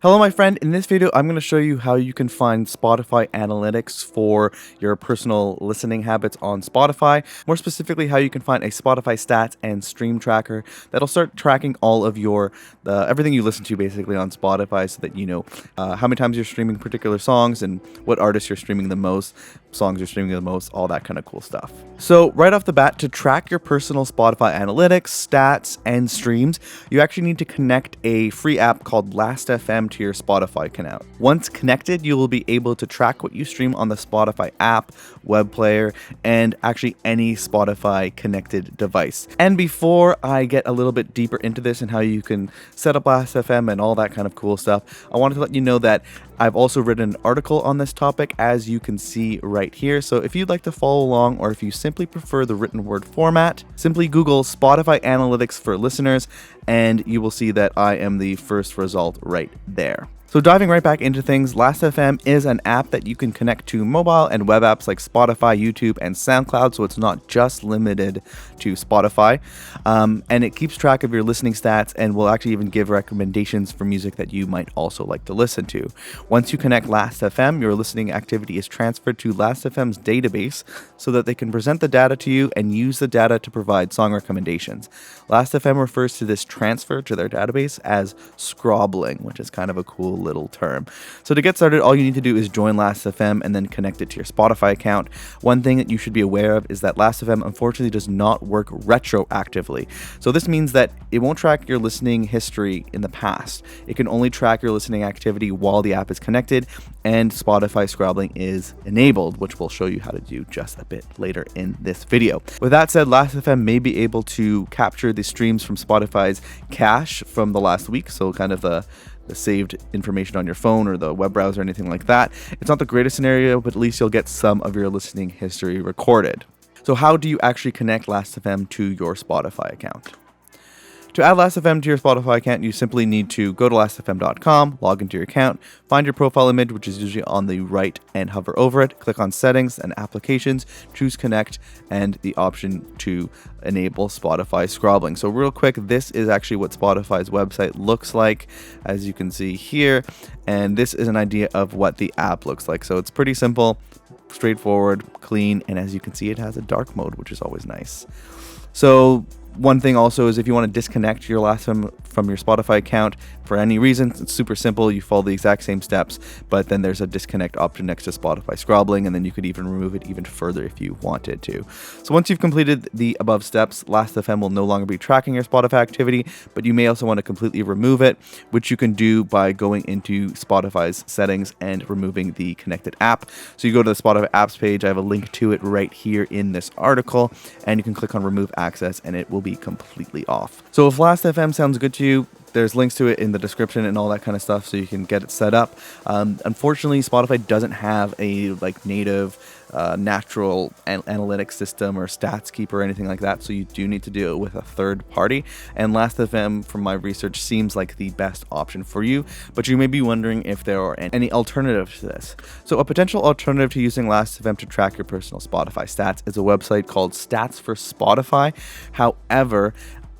Hello, my friend. In this video, I'm going to show you how you can find Spotify analytics for your personal listening habits on Spotify. More specifically, how you can find a Spotify stats and stream tracker that'll start tracking all of your everything you listen to basically on Spotify, so that you know how many times you're streaming particular songs and what artists you're streaming the most, songs you're streaming the most, all that kind of cool stuff. So right off the bat, to track your personal Spotify analytics, stats, and streams, you actually need to connect a free app called Lastfm to your Spotify account. Once connected, you will be able to track what you stream on the Spotify app, web player, and actually any Spotify connected device. And before I get a little bit deeper into this and how you can set up Lastfm and all that kind of cool stuff, I wanted to let you know that I've also written an article on this topic, as you can see right here. So if you'd like to follow along, or if you simply prefer the written word format, simply Google Spotify Analytics for listeners, and you will see that I am the first result right there. So diving right back into things, Lastfm is an app that you can connect to mobile and web apps like Spotify, YouTube, and SoundCloud, so it's not just limited to Spotify. And it keeps track of your listening stats and will actually even give recommendations for music that you might also like to listen to. Once you connect Lastfm, your listening activity is transferred to Lastfm's database so that they can present the data to you and use the data to provide song recommendations. Lastfm refers to this transfer to their database as scrobbling, which is kind of a cool little term. So to get started, all you need to do is join Lastfm and then connect it to your Spotify account. One thing that you should be aware of is that Lastfm unfortunately does not work retroactively. So this means that it won't track your listening history in the past. It can only track your listening activity while the app is connected and Spotify scrobbling is enabled, which we'll show you how to do just a bit later in this video. With that said, Lastfm may be able to capture the streams from Spotify's cache from the last week, so kind of the saved information on your phone or the web browser or anything like that. It's not the greatest scenario, but at least you'll get some of your listening history recorded. So how do you actually connect Lastfm to your Spotify account? To add Lastfm to your Spotify account, you simply need to go to lastfm.com, log into your account, find your profile image, which is usually on the right, and hover over it. Click on Settings and Applications, choose Connect, and the option to enable Spotify scrobbling. So real quick, this is actually what Spotify's website looks like, as you can see here, and this is an idea of what the app looks like. So it's pretty simple, straightforward, clean, and as you can see, it has a dark mode, which is always nice. So one thing also is if you want to disconnect your Lastfm from your Spotify account for any reason, it's super simple. You follow the exact same steps, but then there's a disconnect option next to Spotify scrobbling, and then you could even remove it even further if you wanted to. So once you've completed the above steps, Lastfm will no longer be tracking your Spotify activity, but you may also want to completely remove it, which you can do by going into Spotify's settings and removing the connected app. So you go to the Spotify apps page. I have a link to it right here in this article, and you can click on remove access and it will be completely off. So if Lastfm sounds good to you, there's links to it in the description and all that kind of stuff, so you can get it set up. Unfortunately, Spotify doesn't have a native natural analytics system or stats keeper or anything like that, so you do need to do it with a third party. And Lastfm, from my research, seems like the best option for you, but you may be wondering if there are any alternatives to this. So a potential alternative to using Lastfm to track your personal Spotify stats is a website called Stats for Spotify. However,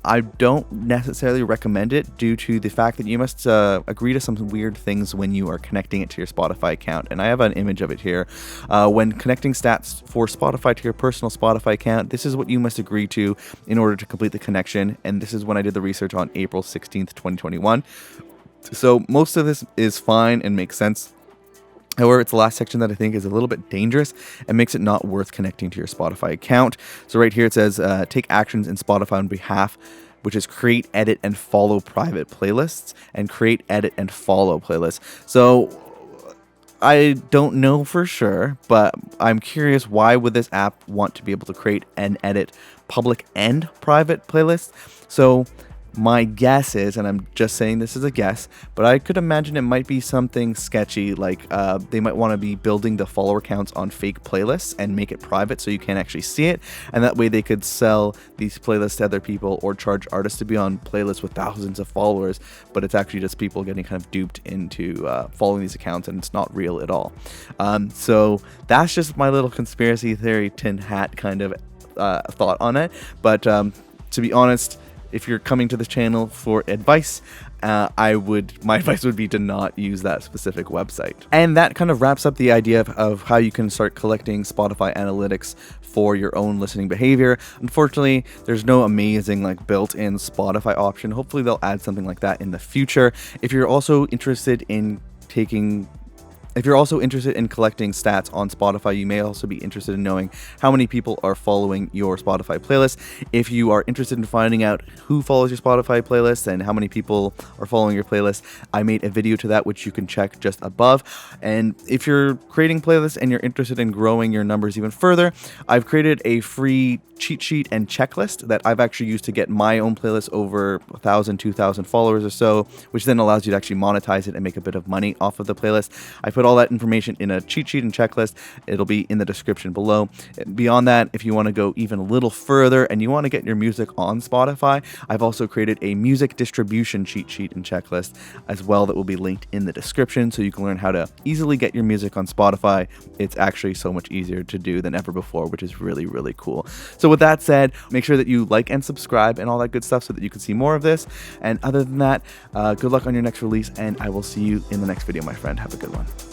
I don't necessarily recommend it due to the fact that you must agree to some weird things when you are connecting it to your Spotify account. And I have an image of it here. When connecting stats for Spotify to your personal Spotify account, this is what you must agree to in order to complete the connection. And this is when I did the research on April 16th, 2021. So most of this is fine and makes sense. However, it's the last section that I think is a little bit dangerous and makes it not worth connecting to your Spotify account. So right here it says, take actions in Spotify on behalf, which is create, edit, and follow private playlists, and create, edit, and follow playlists. So I don't know for sure, but I'm curious, why would this app want to be able to create and edit public and private playlists? So my guess is, and I'm just saying this is a guess, but I could imagine it might be something sketchy, like they might want to be building the follower counts on fake playlists and make it private so you can't actually see it, and that way they could sell these playlists to other people or charge artists to be on playlists with thousands of followers, but it's actually just people getting kind of duped into following these accounts, and it's not real at all. So that's just my little conspiracy theory tin hat kind of thought on it, but to be honest, if you're coming to this channel for advice, my advice would be to not use that specific website. And that kind of wraps up the idea of how you can start collecting Spotify analytics for your own listening behavior. Unfortunately, there's no amazing like built-in Spotify option. Hopefully they'll add something like that in the future. If you're also interested in collecting stats on Spotify, you may also be interested in knowing how many people are following your Spotify playlist. If you are interested in finding out who follows your Spotify playlist and how many people are following your playlist, I made a video to that, which you can check just above. And if you're creating playlists and you're interested in growing your numbers even further, I've created a free cheat sheet and checklist that I've actually used to get my own playlist over 1,000, 2,000 followers or so, which then allows you to actually monetize it and make a bit of money off of the playlist. I put all that information in a cheat sheet and checklist. It'll be in the description below. Beyond that, if you want to go even a little further and you want to get your music on Spotify, I've also created a music distribution cheat sheet and checklist as well that will be linked in the description, so you can learn how to easily get your music on Spotify. It's actually so much easier to do than ever before, which is really, really cool. So with that said, make sure that you like and subscribe and all that good stuff so that you can see more of this. And other than that, good luck on your next release, and I will see you in the next video, my friend. Have a good one.